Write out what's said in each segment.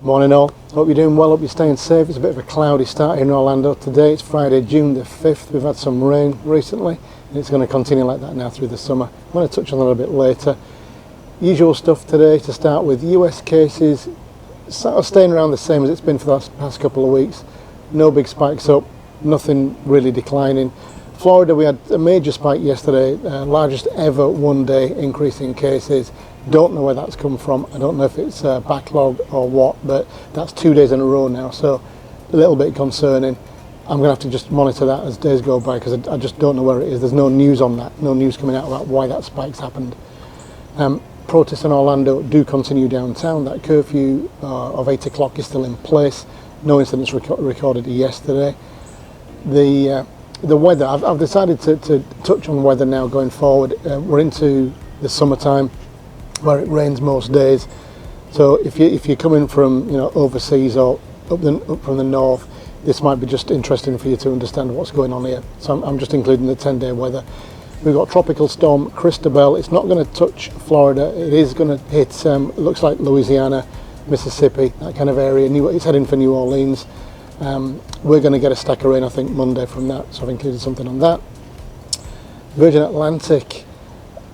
Morning all, hope you're doing well, hope you're staying safe. It's a bit of a cloudy start here in Orlando today. It's Friday, June the 5th. We've had some rain recently and it's going to continue like that now through the summer. I'm going to touch on that a bit later. Usual stuff today to start with. US cases sort of staying around the same as it's been for the past couple of weeks. No big spikes up, nothing really declining. Florida, we had a major spike yesterday, largest ever one-day increase in cases. Don't know where that's come from. I don't know if it's a backlog or what, but that's 2 days in a row now, so a little bit concerning. I'm going to have to just monitor that as days go by because I just don't know where it is. There's no news on that, no news coming out about why that spike's happened. Protests in Orlando do continue downtown. That curfew of 8 o'clock is still in place. No incidents recorded yesterday. The weather, I've decided to touch on weather now going forward. We're into the summertime where it rains most days. So if you're coming from overseas or up from the north, this might be just interesting for you to understand what's going on here. So I'm just including the 10-day weather. We've got Tropical Storm Cristobel. It's not going to touch Florida. It is going to hit, it looks like Louisiana, Mississippi, that kind of area. It's heading for New Orleans. We're going to get a stack of rain, I think, Monday from that, so I've included something on that. Virgin Atlantic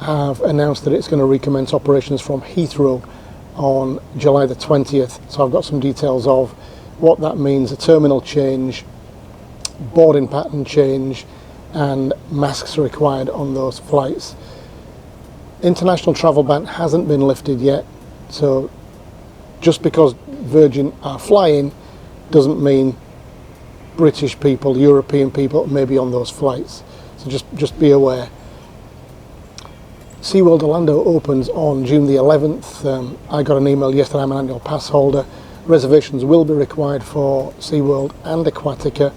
have announced that it's going to recommence operations from Heathrow on July the 20th, so I've got some details of what that means, a terminal change, boarding pattern change, and masks required on those flights. International travel ban hasn't been lifted yet, so just because Virgin are flying doesn't mean British people, European people may be on those flights. So just be aware. SeaWorld Orlando opens on June the 11th. I got an email yesterday, I'm an annual pass holder. Reservations will be required for SeaWorld and Acquatica.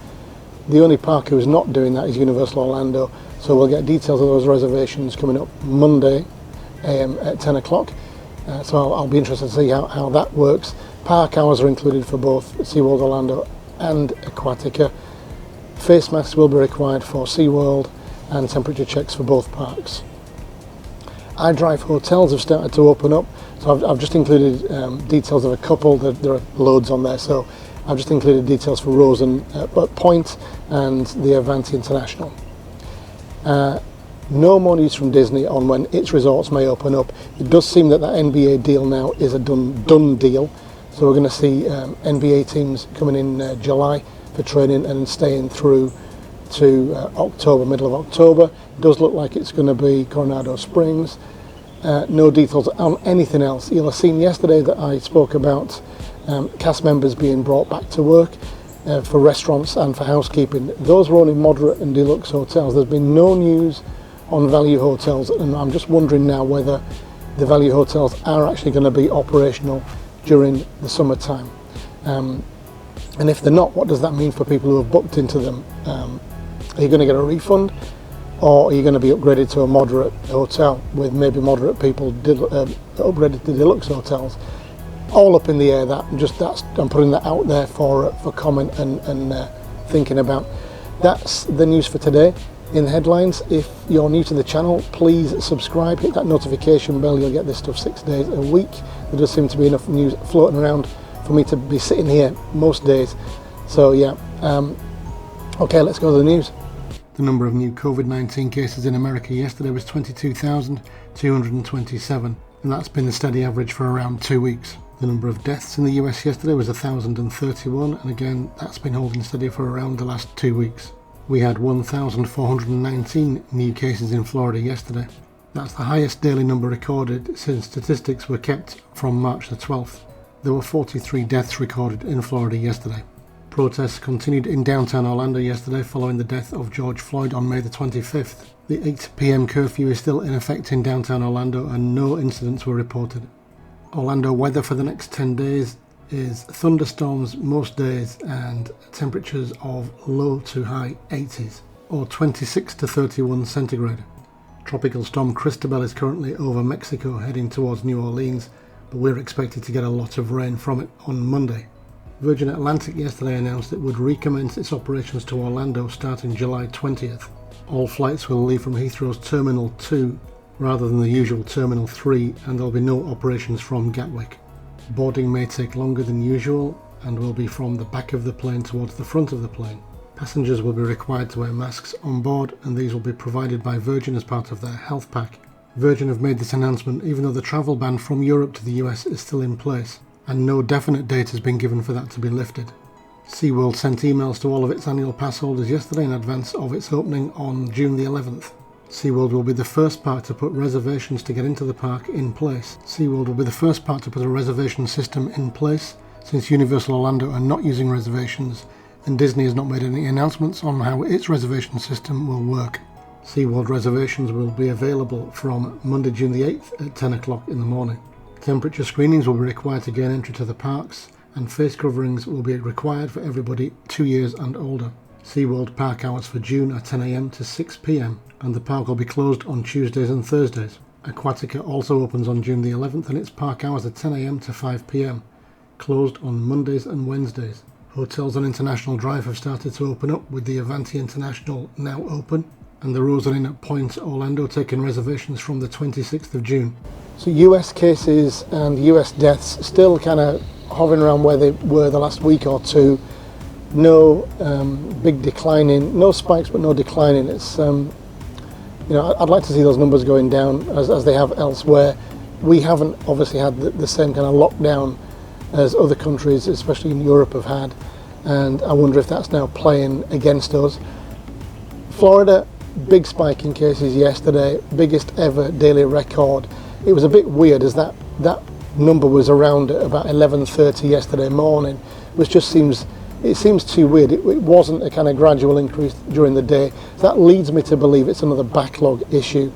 The only park who's not doing that is Universal Orlando. So we'll get details of those reservations coming up Monday at 10 o'clock. So I'll be interested to see how that works. Park hours are included for both SeaWorld Orlando and Acquatica. Face masks will be required for SeaWorld and temperature checks for both parks. iDrive hotels have started to open up, so I've just included details of a couple. There are loads on there, so I've just included details for Rose and Point and the Avanti International. No more news from Disney on when its resorts may open up. It does seem that NBA deal now is a done deal. So we're going to see NBA teams coming in July for training and staying through to October, middle of October. It does look like it's going to be Coronado Springs. No details on anything else. You'll have seen yesterday that I spoke about cast members being brought back to work for restaurants and for housekeeping. Those were only moderate and deluxe hotels. There's been no news on value hotels, and I'm just wondering now whether the value hotels are actually going to be operational during the summertime. And if they're not, what does that mean for people who have booked into them? Are you going to get a refund, or are you going to be upgraded to a moderate hotel with maybe moderate people upgraded to deluxe hotels? All up in the air. I'm putting that out there for comment and thinking about. That's the news for today. In the headlines, if you're new to the channel, please subscribe, hit that notification bell. You'll get this stuff 6 days a week. There does seem to be enough news floating around for me to be sitting here most days. So yeah, okay, let's go to the news. The number of new COVID-19 cases in America yesterday was 22,227, and that's been the steady average for around 2 weeks. The number of deaths in the US yesterday was 1,031, and again, that's been holding steady for around the last 2 weeks. We had 1,419 new cases in Florida yesterday. That's the highest daily number recorded since statistics were kept from March the 12th. There were 43 deaths recorded in Florida yesterday. Protests continued in downtown Orlando yesterday following the death of George Floyd on May the 25th. The 8 p.m. curfew is still in effect in downtown Orlando and no incidents were reported. Orlando weather for the next 10 days is thunderstorms most days and temperatures of low to high 80s or 26 to 31 centigrade. Tropical Storm Cristobel is currently over Mexico heading towards New Orleans, but we're expected to get a lot of rain from it on Monday. Virgin Atlantic yesterday announced it would recommence its operations to Orlando starting July 20th. All flights will leave from Heathrow's Terminal 2 rather than the usual Terminal 3, and there'll be no operations from Gatwick. Boarding may take longer than usual and will be from the back of the plane towards the front of the plane. Passengers will be required to wear masks on board, and these will be provided by Virgin as part of their health pack. Virgin have made this announcement even though the travel ban from Europe to the US is still in place, and no definite date has been given for that to be lifted. SeaWorld sent emails to all of its annual pass holders yesterday in advance of its opening on June the 11th. SeaWorld will be the first park to put reservations to get into the park in place. SeaWorld will be the first park to put a reservation system in place, since Universal Orlando are not using reservations, and Disney has not made any announcements on how its reservation system will work. SeaWorld reservations will be available from Monday, June the 8th at 10 o'clock in the morning. Temperature screenings will be required to gain entry to the parks, and face coverings will be required for everybody 2 years and older. SeaWorld park hours for June are 10 AM to 6 PM, and the park will be closed on Tuesdays and Thursdays. Aquatica also opens on June the 11th, and its park hours are 10 AM to 5 PM, closed on Mondays and Wednesdays. Hotels on International Drive have started to open up, with the Avanti International now open, and the Rose Inn at Point Orlando taking reservations from the 26th of June. So US cases and US deaths still kind of hovering around where they were the last week or two. No big declining, no spikes, but no declining. It's I'd like to see those numbers going down as they have elsewhere. We haven't obviously had the same kind of lockdown as other countries, especially in Europe, have had, and I wonder if that's now playing against us. Florida, big spike in cases yesterday, biggest ever daily record. It was a bit weird as that number was around at about 11:30 yesterday morning, which just seems too weird. It wasn't a kind of gradual increase during the day. That leads me to believe it's another backlog issue.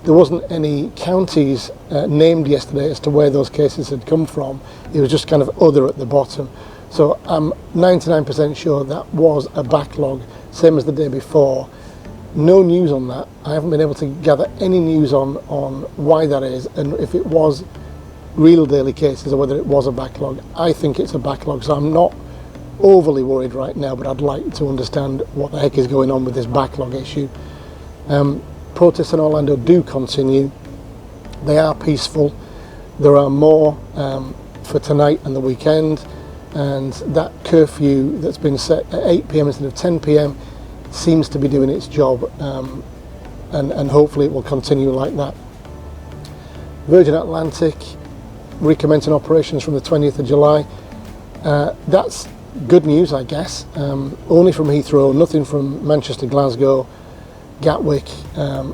There wasn't any counties named yesterday as to where those cases had come from. It was just kind of other at the bottom. So I'm 99% sure that was a backlog, same as the day before. No news on that. I haven't been able to gather any news on why that is, and if it was real daily cases or whether it was a backlog. I think it's a backlog, so I'm not overly worried right now, but I'd like to understand what the heck is going on with this backlog issue. Protests in Orlando do continue. They are peaceful. There are more for tonight and the weekend, and that curfew that's been set at 8 PM instead of 10 PM seems to be doing its job, and hopefully it will continue like that. Virgin Atlantic recommencing operations from the 20th of July. That's good news, I guess. Only from Heathrow, nothing from Manchester, Glasgow, Gatwick,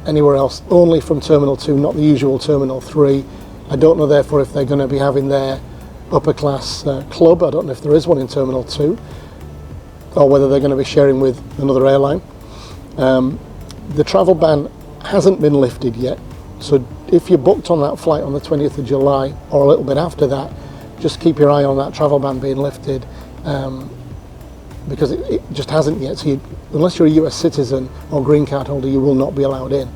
anywhere else. Only from Terminal 2, not the usual Terminal 3. I don't know therefore if they're going to be having their upper class club. I don't know if there is one in Terminal 2, or whether they're going to be sharing with another airline. The travel ban hasn't been lifted yet, so if you're booked on that flight on the 20th of July or a little bit after that, just keep your eye on that travel ban being lifted, because it just hasn't yet. So unless you're a US citizen or green card holder, you will not be allowed in.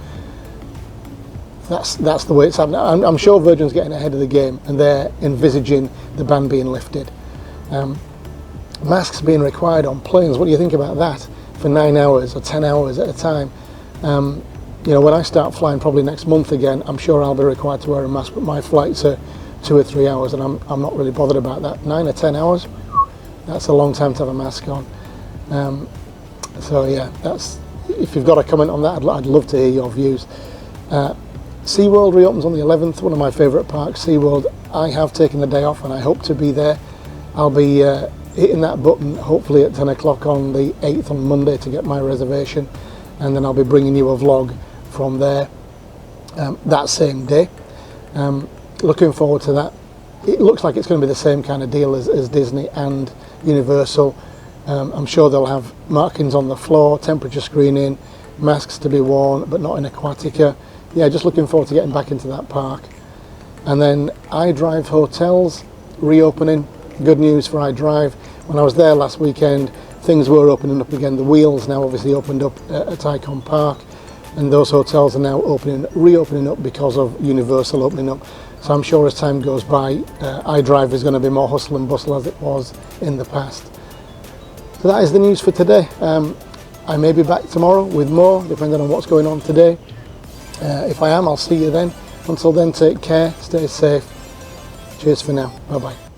That's the way it's happening. I'm sure Virgin's getting ahead of the game, and they're envisaging the ban being lifted. Masks being required on planes, what do you think about that? For 9 hours or 10 hours at a time. When I start flying probably next month again, I'm sure I'll be required to wear a mask, but my flights are 2 or 3 hours, and I'm not really bothered about that. 9 or 10 hours, that's a long time to have a mask on. So yeah, if you've got a comment on that, I'd love to hear your views. SeaWorld reopens on the 11th, one of my favourite parks, SeaWorld. I have taken the day off and I hope to be there. I'll be hitting that button hopefully at 10 o'clock on the 8th on Monday to get my reservation, and then I'll be bringing you a vlog from there that same day. Looking forward to that. It looks like it's going to be the same kind of deal as Disney and Universal. I'm sure they'll have markings on the floor, temperature screening, masks to be worn, but not in Acquatica. Yeah, just looking forward to getting back into that park. And then iDrive Hotels reopening. Good news for iDrive. When I was there last weekend, things were opening up again. The wheels now obviously opened up at Icon Park, and those hotels are now reopening up because of Universal opening up. So I'm sure as time goes by, iDrive is going to be more hustle and bustle as it was in the past. So that is the news for today. I may be back tomorrow with more, depending on what's going on today. If I am, I'll see you then. Until then, take care, stay safe. Cheers for now. Bye-bye.